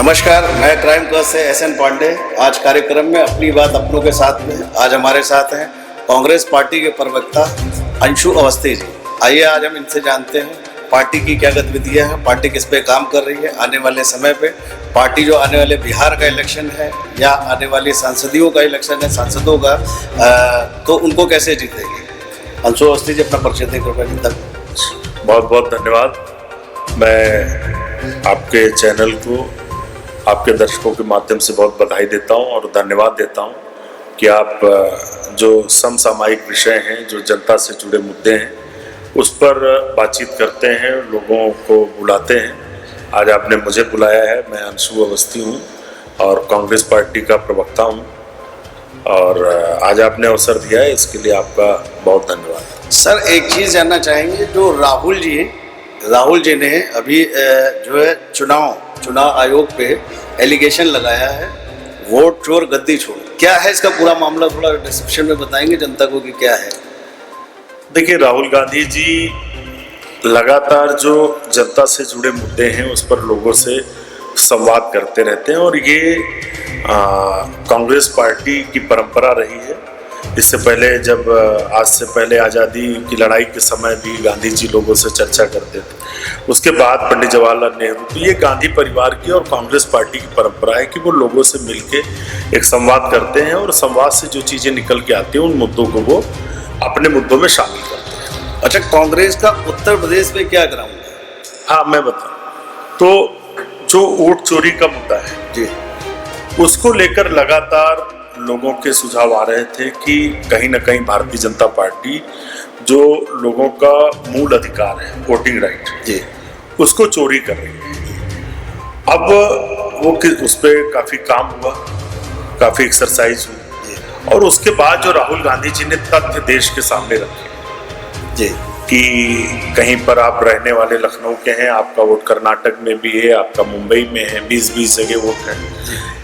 नमस्कार, मैं क्राइम कर्स से एसएन पांडे। आज कार्यक्रम में अपनी बात अपनों के साथ में आज हमारे साथ हैं कांग्रेस पार्टी के प्रवक्ता अंशु अवस्थी जी। आइए आज हम इनसे जानते हैं पार्टी की क्या गतिविधियां हैं, पार्टी किस पे काम कर रही है, आने वाले समय पे पार्टी जो आने वाले बिहार का इलेक्शन है या आने वाली सांसदीयों का इलेक्शन है, सांसदों का, तो उनको कैसे जीतेगी। अंशु अवस्थी जी, अपना परिचय देकर तक। बहुत बहुत धन्यवाद। मैं आपके चैनल को, आपके दर्शकों के माध्यम से बहुत बधाई देता हूं और धन्यवाद देता हूं कि आप जो समसामयिक विषय हैं, जो जनता से जुड़े मुद्दे हैं, उस पर बातचीत करते हैं, लोगों को बुलाते हैं। आज आपने मुझे बुलाया है। मैं अंशु अवस्थी हूं और कांग्रेस पार्टी का प्रवक्ता हूं और आज आपने अवसर दिया है, इसके लिए आपका बहुत धन्यवाद। सर, एक चीज़ जानना चाहेंगे, जो राहुल जी ने अभी जो है चुनाव आयोग पे एलिगेशन लगाया है, वोट चोर गद्दी छोड़। क्या है इसका पूरा मामला, थोड़ा डिस्क्रिप्शन में बताएंगे जनता को कि क्या है। देखिए, राहुल गांधी जी लगातार जो जनता से जुड़े मुद्दे हैं उस पर लोगों से संवाद करते रहते हैं और ये कांग्रेस पार्टी की परंपरा रही है। इससे पहले, जब आज से पहले आज़ादी की लड़ाई के समय भी गांधी जी लोगों से चर्चा करते थे। उसके बाद पंडित जवाहरलाल नेहरू, तो ये गांधी परिवार की और कांग्रेस पार्टी की परंपरा है कि वो लोगों से मिलके एक संवाद करते हैं और संवाद से जो चीज़ें निकल के आती हैं उन मुद्दों को वो अपने मुद्दों में शामिल करते हैं। अच्छा, कांग्रेस का उत्तर प्रदेश में क्या ग्राउंड है? हाँ, मैं बताऊँ तो जो वोट चोरी का मुद्दा है जी, उसको लेकर लगातार लोगों के सुझाव आ रहे थे कि कहीं ना कहीं भारतीय जनता पार्टी जो लोगों का मूल अधिकार है, वोटिंग राइट जी, उसको चोरी कर रही है। अब वो उस पर काफ़ी काम हुआ, काफ़ी एक्सरसाइज हुई और उसके बाद जो राहुल गांधी जी ने तथ्य देश के सामने रखे जी कि कहीं पर आप रहने वाले लखनऊ के हैं, आपका वोट कर्नाटक में भी है, आपका मुंबई में है, 20-20 जगह वोट है।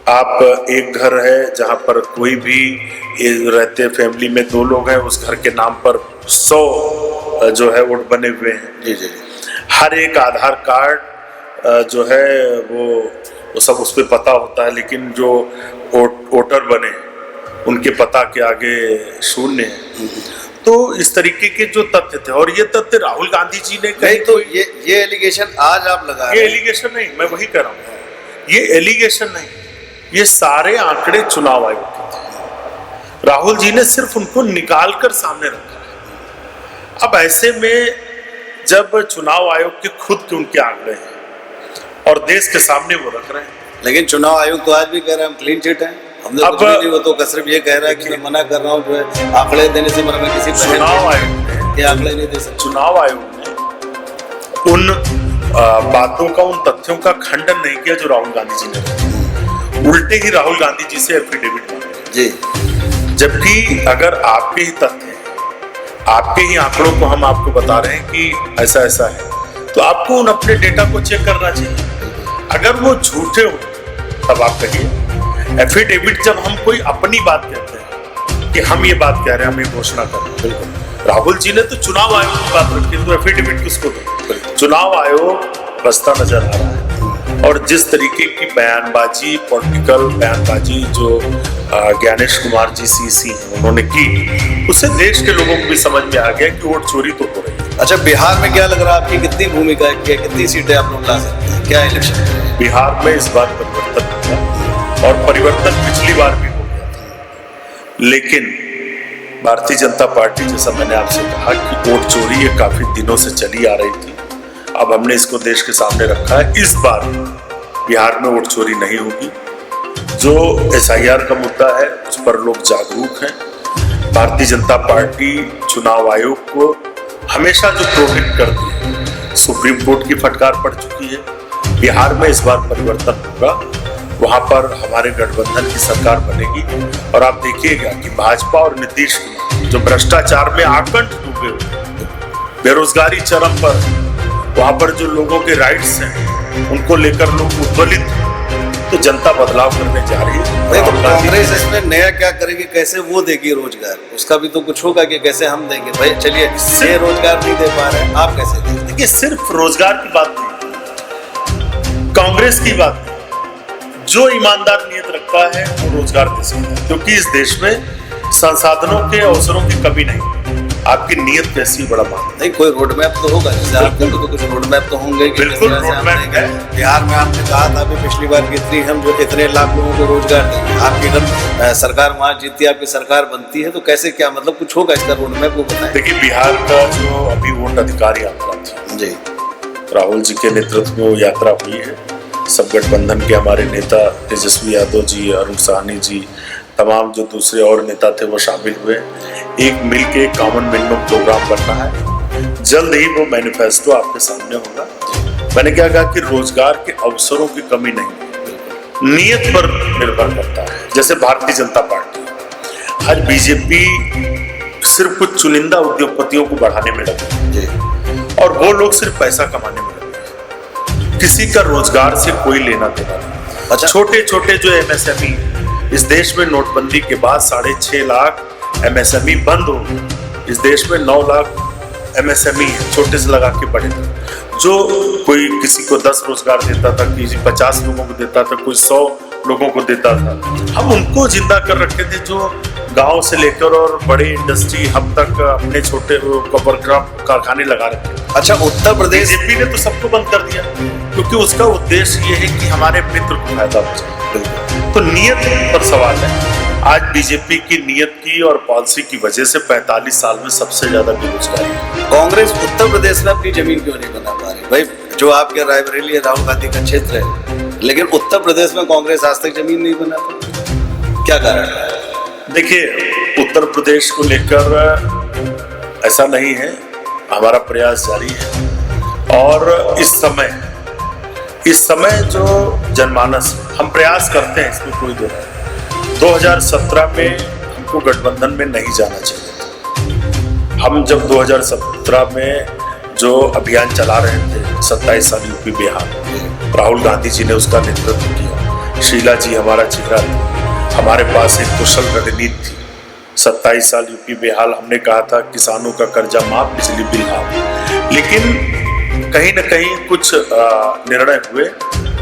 आप एक घर है जहाँ पर कोई भी रहते, फैमिली में 2 लोग हैं, उस घर के नाम पर 100 जो है वोट बने हुए हैं। जी जी। हर एक आधार कार्ड जो है वो सब उस पर पता होता है, लेकिन जो वोटर बने उनके पता के आगे 0 है। तो इस तरीके के जो तथ्य थे और ये तथ्य राहुल गांधी जी ने कही। तो ये एलिगेशन आज आप लगा रहे हैं? ये एलिगेशन नहीं, मैं वही कह रहा हूँ, ये एलिगेशन नहीं, ये सारे आंकड़े चुनाव आयोग के थे। राहुल जी ने सिर्फ उनको निकाल कर सामने रखा। अब ऐसे में जब चुनाव आयोग के खुद के उनके आंकड़े हैं और देश के सामने वो रख रहे हैं, लेकिन चुनाव आयोग तो आज भी कह रहा है हम क्लीन चिट हैं, हमने कुछ नहीं। वो तो सिर्फ ये कह रहा है कि मैं मना कर रहा हूँ जो है आंकड़े देने से, मगर मैं किसी चुनाव आयोग के आंकड़े नहीं दे सकता। चुनाव आयोग ने उन बातों का, उन तथ्यों का खंडन नहीं किया जो राहुल गांधी जी ने, उल्टे ही राहुल गांधी जी से एफिडेविट मांगे जी। जबकि अगर आपके ही तथ्य हैं, आपके ही आंकड़ों को हम आपको बता रहे हैं कि ऐसा ऐसा है, तो आपको उन अपने डेटा को चेक करना चाहिए। अगर वो झूठे हो तब आप कहिए। एफिडेविट जब हम कोई अपनी बात कहते हैं कि हम ये बात कह रहे हैं, हम ये घोषणा कर रहे हैं, बिल्कुल राहुल जी ने तो चुनाव आयोग की बात रखी, तो एफिडेविट किसको दे? चुनाव आयोग बसता नजर आ रहा है और जिस तरीके की बयानबाजी, पॉलिटिकल बयानबाजी जो ज्ञानेश कुमार जी सीसी हैं उन्होंने की, उससे देश के लोगों को भी समझ में आ गया कि वोट चोरी तो हो रही है। अच्छा, बिहार में क्या लग रहा है, आपकी कितनी भूमिका है, कितनी सीटें आप लोग ला सकते हैं, क्या इलेक्शन? बिहार में इस बार परिवर्तन होगा और परिवर्तन पिछली बार भी हो गया था, लेकिन भारतीय जनता पार्टी, जैसा मैंने आपसे कहा कि वोट चोरी ये काफी दिनों से चली आ रही थी, अब हमने इसको देश के सामने रखा है। इस बार बिहार में वोट चोरी नहीं होगी। जो SIR का मुद्दा है उस पर लोग जागरूक हैं। भारतीय जनता पार्टी चुनाव आयोग को हमेशा जो प्रोटेक्ट करती है, सुप्रीम कोर्ट की फटकार पड़ चुकी है। बिहार में इस बार परिवर्तन होगा, वहां पर हमारे गठबंधन की सरकार बनेगी और आप देखिएगा कि भाजपा और नीतीश कुमार जो भ्रष्टाचार में आकंठ डूबे हुए, बेरोजगारी चरम पर, वहां पर जो लोगों के राइट्स हैं उनको लेकर लोग उद्वेलित, तो जनता बदलाव करने जा रही है। तो कांग्रेस इसमें नया क्या करेगी, कैसे वो देगी रोजगार? उसका भी तो कुछ होगा कि कैसे हम देंगे। भाई चलिए, इससे रोजगार नहीं दे पा रहे हैं, आप कैसे देंगे? देखिए, सिर्फ रोजगार की बात नहीं, कांग्रेस की बात नहीं, जो ईमानदार नियत रखता है वो रोजगार दे सकता है, क्योंकि इस देश में संसाधनों के अवसरों की कमी नहीं। आपकी नियत कैसी बड़ा बात नहीं, कोई रोड मैप तो होगा, जैसे आपके तो कुछ रोड मैप तो होंगे कि बिल्कुल जिस तरह से रोड मैप आपने है। बिहार में आपने कहा था अभी पिछली बार की इतनी हम जो इतने लाख लोगों को रोजगार देंगे, आपकी अगर सरकार वहां जीतती है, आपकी सरकार बनती है तो कैसे क्या मतलब कुछ होगा इसका रोड मैप वो बताएं। देखिए, बिहार का जो अभी वोट अधिकार यात्रा थी जी, राहुल जी के नेतृत्व में वो यात्रा हुई है। सब गठबंधन के हमारे नेता तेजस्वी यादव जी, अरुण साहनी जी, तमाम जो दूसरे और नेता थे वो शामिल हुए। एक मिलके एक कॉमन मिनिमम प्रोग्राम बनना है, जल्द ही वो मैनिफेस्टो आपके सामने होगा। मैंने क्या कहा कि रोजगार के अवसरों की कमी नहीं, नियत पर निर्भर करता है। जैसे भारतीय जनता पार्टी, आज बीजेपी सिर्फ कुछ चुनिंदा उद्योगपतियों को बढ़ाने में लगी और वो लोग सिर्फ पैसा कमाने में लगे, किसी का रोजगार से कोई लेना देना नहीं। अच्छा, छोटे छोटे जो एमएसएमई, इस देश में नोटबंदी के बाद 6.5 लाख एमएसएमई बंद हो गए। इस देश में 9 लाख एमएसएमई छोटे से लगा के बड़े, जो कोई किसी को 10 रोजगार देता था, किसी 50 लोगों को देता था, कोई 100 लोगों को देता था। हम उनको जिंदा कर रखे थे, जो गांव से लेकर और बड़े इंडस्ट्री हब तक अपने छोटे कारखाने लगा रखे। अच्छा, उत्तर प्रदेश बीजेपी ने तो सबको बंद कर दिया, क्योंकि उसका उद्देश्य ये है कि हमारे मित्र को फायदा पहुंचे। तो नियत पर सवाल है। आज बीजेपी की नियत की और पॉलिसी की वजह से 45 साल में सबसे ज्यादा बेरोजगारी है। कांग्रेस उत्तर प्रदेश में अपनी जमीन क्यों नहीं बना पा रही? भाई, जो आपके रायबरेली राहुल गांधी का क्षेत्र है, लेकिन उत्तर प्रदेश में कांग्रेस आज तक जमीन नहीं बना पा, क्या कारण है? देखिए, उत्तर प्रदेश को लेकर ऐसा नहीं है, हमारा प्रयास जारी है। और इस समय जो जनमानस, हम प्रयास करते हैं, इसमें कोई दो नहीं। 2017 में हमको गठबंधन में नहीं जाना चाहिए। हम जब 2017 में जो अभियान चला रहे थे, 27 साल यूपी बिहार, राहुल गांधी जी ने उसका नेतृत्व किया, शीला जी हमारा चेहरा था, हमारे पास एक कुशल रणनीति थी। 27 साल यूपी बिहार हमने कहा था किसानों का कर्जा माफ, बिजली बिल हाफ, लेकिन कहीं न कहीं कुछ निर्णय हुए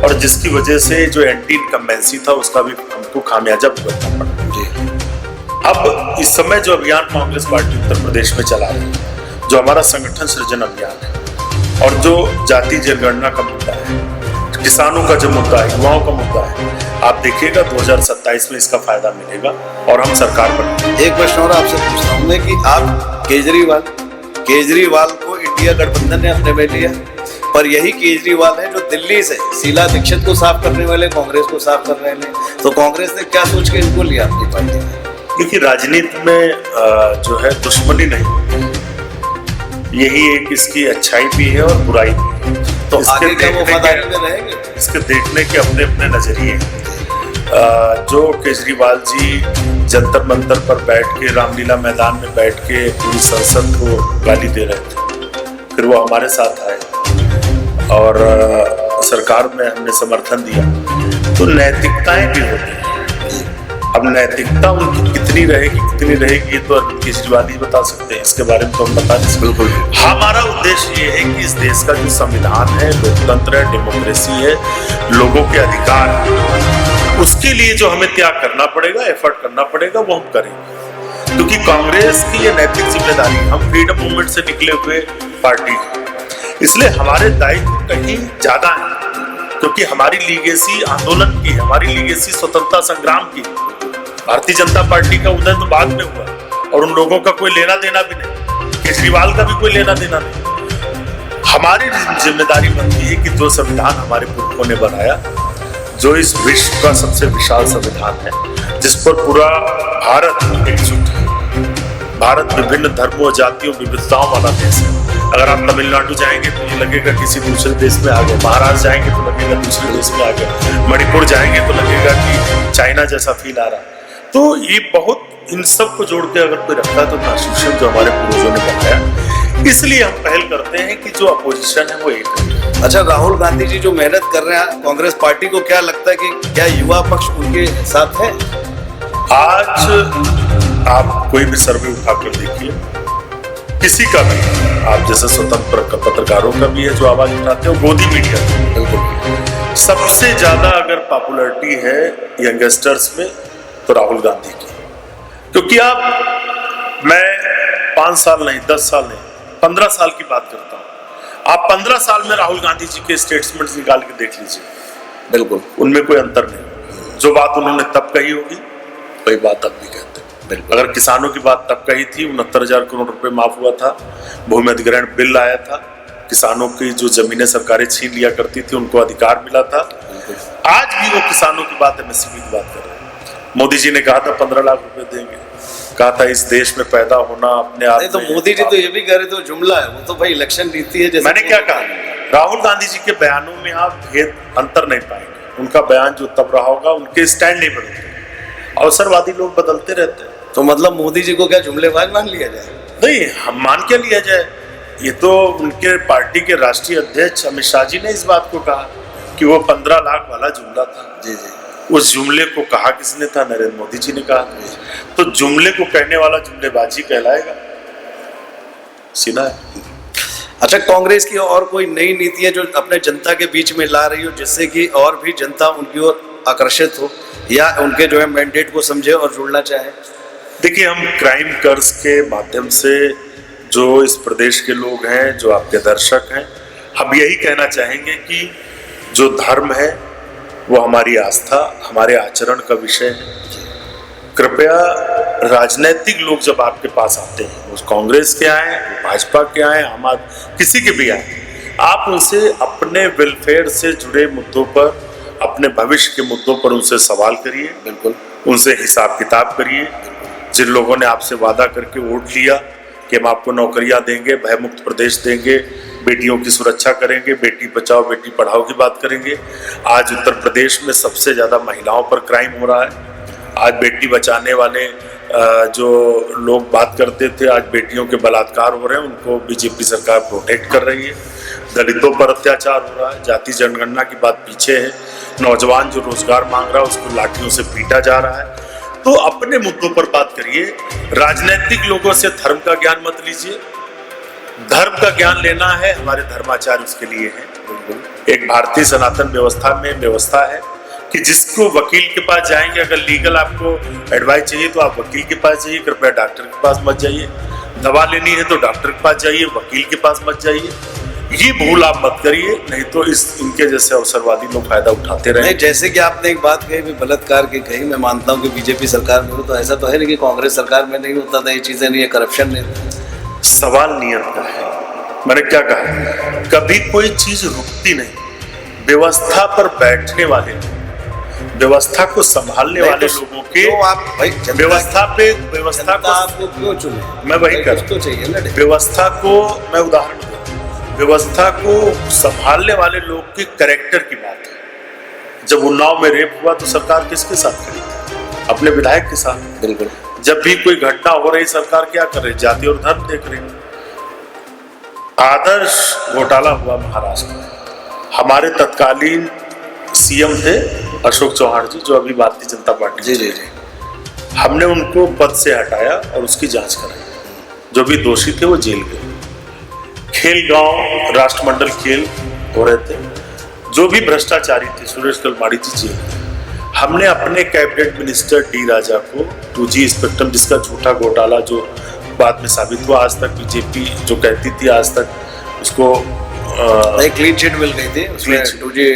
और जिसकी वजह से जो एंटी इनकम्बेंसी था उसका भी हमको खामियाजा भुगतना पड़ा। अब इस समय जो अभियान कांग्रेस पार्टी उत्तर प्रदेश में चला रही है, जो हमारा संगठन सृजन अभियान है और जो जाति जनगणना का मुद्दा है, किसानों का जो मुद्दा है, युवाओं का मुद्दा है, आप देखिएगा 2027 में इसका फायदा मिलेगा और हम सरकार बनेंगे। एक प्रश्न और आपसे पूछता हूँ मैं कि आप केजरीवाल को इंडिया गठबंधन ने अपने में लिया, पर यही केजरीवाल है जो दिल्ली से शीला दीक्षित को साफ करने वाले कांग्रेस को साफ कर रहे हैं। तो कांग्रेस ने क्या सोच के इनको लिया अपनी पार्टी में? देखिए, राजनीति में जो है दुश्मनी नहीं, यही एक इसकी अच्छाई भी है और बुराई भी है। तो आगे क्या वो वफादारी में रहेंगे? इसके देखने के अपने अपने नजरिए हैं। जो केजरीवाल जी जंतर मंतर पर बैठ के, रामलीला मैदान में बैठ के पूरी संसद को गाली दे रहे थे, फिर वो हमारे साथ आए और सरकार में हमने समर्थन दिया। तो नैतिकताएं भी होती हैं। अब नैतिकता उनकी कितनी रहेगी ये तो अरविंद केजरीवाल ही बता सकते हैं, इसके बारे में तो हम बता नहीं सकते। बिल्कुल। हमारा उद्देश्य ये है कि इस देश का जो संविधान है, लोकतंत्र है, डेमोक्रेसी है, लोगों के अधिकार है, उसके लिए जो हमें त्याग करना पड़ेगा, एफर्ट करना पड़ेगा, वो हम करेंगे। क्योंकि कांग्रेस की ये नैतिक जिम्मेदारी, हम फ्रीडम मूवमेंट से निकले हुए पार्टी है, इसलिए हमारे दायित्व कहीं ज्यादा है, क्योंकि हमारी लीगेसी आंदोलन की है, हमारी लीगेसी स्वतंत्रता संग्राम की। भारतीय जनता पार्टी का उदय तो बाद में हुआ और उन लोगों का कोई लेना देना भी नहीं, केजरीवाल का भी कोई लेना देना नहीं। हमारी जिम्मेदारी बनती है कि जो संविधान हमारे पुरखों ने बनाया, जो इस विश्व का सबसे विशाल संविधान है, जिस पर पूरा भारत एकजुट है, भारत विभिन्न धर्मों, जातियों, विविधताओं वाला देश है। अगर आप तमिलनाडु जाएंगे तो ये लगेगा किसी दूसरे देश में आ गए, महाराष्ट्र जाएंगे तो लगेगा दूसरे देश में आ गए, मणिपुर जाएंगे तो लगेगा कि चाइना जैसा फील आ रहा है। तो ये बहुत, इन सब को जोड़ के अगर कोई रखता तो कॉन्स्टिट्यूशन जो हमारे पूर्वजों ने बनाया, इसलिए हम पहल करते हैं कि जो अपोजिशन है वो एक है। अच्छा, राहुल गांधी जी जो मेहनत कर रहे हैं कांग्रेस पार्टी को, क्या लगता है कि क्या युवा पक्ष उनके साथ है? आज आप कोई भी सर्वे उठाकर देखिए, किसी का भी, आप जैसे स्वतंत्र पत्रकारों का भी है जो आवाज उठाते हैं, गोदी मीडिया, बिल्कुल सबसे ज्यादा अगर पॉपुलैरिटी है यंगस्टर्स में तो राहुल गांधी की, क्योंकि मैं 5 साल नहीं, 10 साल नहीं, 15 साल की बात करता हूं। आप 15 साल में राहुल गांधी जी के स्टेटमेंट्स निकाल के देख लीजिए, बिल्कुल उनमें कोई अंतर नहीं। जो बात उन्होंने तब कही होगी वही बात अब भी कहते हैं। बिल्कुल। अगर किसानों की बात तब कही थी, 69,000 करोड़ रुपए माफ हुआ था, भूमि अधिग्रहण बिल आया था, किसानों की जो जमीनें सरकारें छीन लिया करती थी उनको अधिकार मिला था। आज भी वो किसानों की बात, एमएसपी की बात कर रहे हैं। मोदी जी ने कहा था 15 लाख रुपए देंगे, कहा था इस देश में पैदा होना अपने आप। तो मोदी जी तो ये भी कह रहे थे जुमला है, वो तो भाई इलेक्शन नीति है। जैसे मैंने क्या कहा, राहुल गांधी जी के बयानों में आप भेद अंतर नहीं पाएंगे। उनका बयान जो तब रहा होगा, उनके स्टैंड नहीं बदलते। अवसरवादी लोग बदलते रहते हैं। तो मतलब मोदी जी को क्या जुमलेबाज मान लिया जाए? नहीं, हम मान क्या लिया जाए, ये तो उनके पार्टी के राष्ट्रीय अध्यक्ष अमित शाह जी ने इस बात को कहा कि वो 15 लाख वाला जुमला था। जी जी। उस जुमले को कहा किसने था? नरेंद्र मोदी जी ने कहा। तो जुमले को कहने वाला जुमलेबाजी कहलाएगा, सीधा है। अच्छा, कांग्रेस की और कोई नई नीतियां जो अपने जनता के बीच में ला रही हो, जिससे कि और भी जनता उनकी ओर आकर्षित हो या उनके जो है मैंडेट को समझे और जुड़ना चाहे? देखिए, हम क्राइम कर्स के माध्यम से जो इस प्रदेश के लोग हैं, जो आपके दर्शक हैं, हम यही कहना चाहेंगे कि जो धर्म है वो हमारी आस्था, हमारे आचरण का विषय है। कृपया राजनीतिक लोग जब आपके पास आते हैं, वो कांग्रेस के आए, वो भाजपा के आए, हम किसी के भी आए, आप उनसे अपने वेलफेयर से जुड़े मुद्दों पर, अपने भविष्य के मुद्दों पर उनसे सवाल करिए। बिल्कुल। उनसे हिसाब किताब करिए। जिन लोगों ने आपसे वादा करके वोट लिया कि हम आपको नौकरियां देंगे, भयमुक्त प्रदेश देंगे, बेटियों की सुरक्षा करेंगे, बेटी बचाओ बेटी पढ़ाओ की बात करेंगे। आज उत्तर प्रदेश में सबसे ज्यादा महिलाओं पर क्राइम हो रहा है। आज बेटी बचाने वाले जो लोग बात करते थे, आज बेटियों के बलात्कार हो रहे हैं, उनको बीजेपी सरकार प्रोटेक्ट कर रही है। दलितों पर अत्याचार हो रहा है, जाति जनगणना की बात पीछे है। नौजवान जो रोजगार मांग रहा है उसको लाठियों से पीटा जा रहा है। तो अपने मुद्दों पर बात करिए। राजनीतिक लोगों से धर्म का ज्ञान मत लीजिए। धर्म का ज्ञान लेना है, हमारे धर्माचार्य उसके लिए है। एक भारतीय सनातन व्यवस्था में व्यवस्था है कि जिसको वकील के पास जाएंगे, अगर लीगल आपको एडवाइस चाहिए तो आप वकील के पास जाइए, कृपया डॉक्टर के पास मत जाइए। दवा लेनी है तो डॉक्टर के पास जाइए, वकील के पास मत जाइए। ये भूल आप मत करिए, नहीं तो इनके जैसे अवसरवादी लोग फायदा उठाते रहे। जैसे कि आपने एक बात कही भी बलात्कार की कही, मैं मानता हूँ कि बीजेपी सरकार में हो, तो ऐसा तो है नहीं कि कांग्रेस सरकार में नहीं होता था ये चीजें, नहीं है, करप्शन नहीं। सवाल नियत का है। मैंने क्या कहा, कभी कोई चीज रुकती नहीं। व्यवस्था पर बैठने वाले, व्यवस्था को संभालने वाले लोगों के, तो आप भाई व्यवस्था को आपको क्यों चुने? मैं वही कर तो चाहिए ना, व्यवस्था को मैं उदाहरण दूं, व्यवस्था को संभालने वाले लोग के कैरेक्टर की बात है। जब उन्नाव में रेप हुआ तो सरकार किसके साथ खड़ी थी? अपने विधायक के साथ। बिल्कुल। जब भी कोई घटना हो रही, सरकार क्या कर रही? जाति और धर्म देख रही। आदर्श घोटाला हुआ महाराष्ट्र में, हमारे तत्कालीन सीएम थे अशोक चौहान जी, जो अभी भारतीय जनता पार्टी। जी जी जी। हमने उनको पद से हटाया और उसकी जांच कराई। जो भी दोषी थे वो जेल गए। खेल गांव राष्ट्रमंडल खेल हो रहे थे, जो भी भ्रष्टाचारी थे सुरेश कलमाड़ी जी जेल गए। हमने अपने कैबिनेट मिनिस्टर डी राजा को 2G स्पेक्ट्रम, जिसका झूठा घोटाला जो बाद में साबित हुआ, आज तक बीजेपी जो कहती थी आज तक उसको क्लीन चिट मिल गई थी उसमें। 2G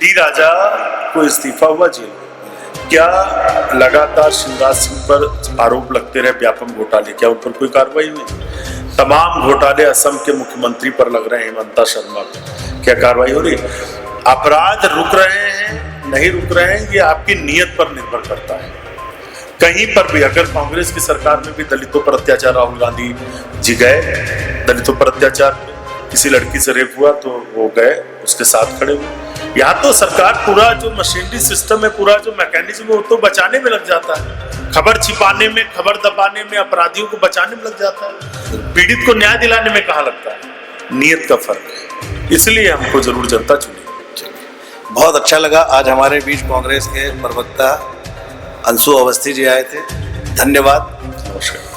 डी राजा को इस्तीफा हुआ जेल। क्या लगातार शिवराज सिंह पर आरोप लगते रहे व्यापक घोटाले, क्या उन पर कोई कार्रवाई हुई? तमाम घोटाले असम के मुख्यमंत्री पर लग रहे हैं, हेमंता शर्मा पर, क्या कार्रवाई हो रही? अपराध रुक रहे हैं नहीं रुक रहे हैं, ये आपकी नीयत पर निर्भर करता है। कहीं पर भी अगर कांग्रेस की सरकार में भी दलितों पर अत्याचार, राहुल गांधी जी गए दलितों पर अत्याचार, किसी लड़की से रेप हुआ तो वो गए उसके साथ खड़े हुए। यहाँ तो सरकार पूरा जो मशीनरी सिस्टम है, पूरा जो मैकेनिज्म है, वो तो बचाने में लग जाता है, खबर छिपाने में, खबर दबाने में, अपराधियों को बचाने में लग जाता है। पीड़ित को न्याय दिलाने में कहाँ लगता है? नियत का फर्क है, इसलिए हमको जरूर जनता चुनी। बहुत अच्छा लगा, आज हमारे बीच कांग्रेस के प्रवक्ता अंशु अवस्थी जी आए थे। धन्यवाद। नमस्कार।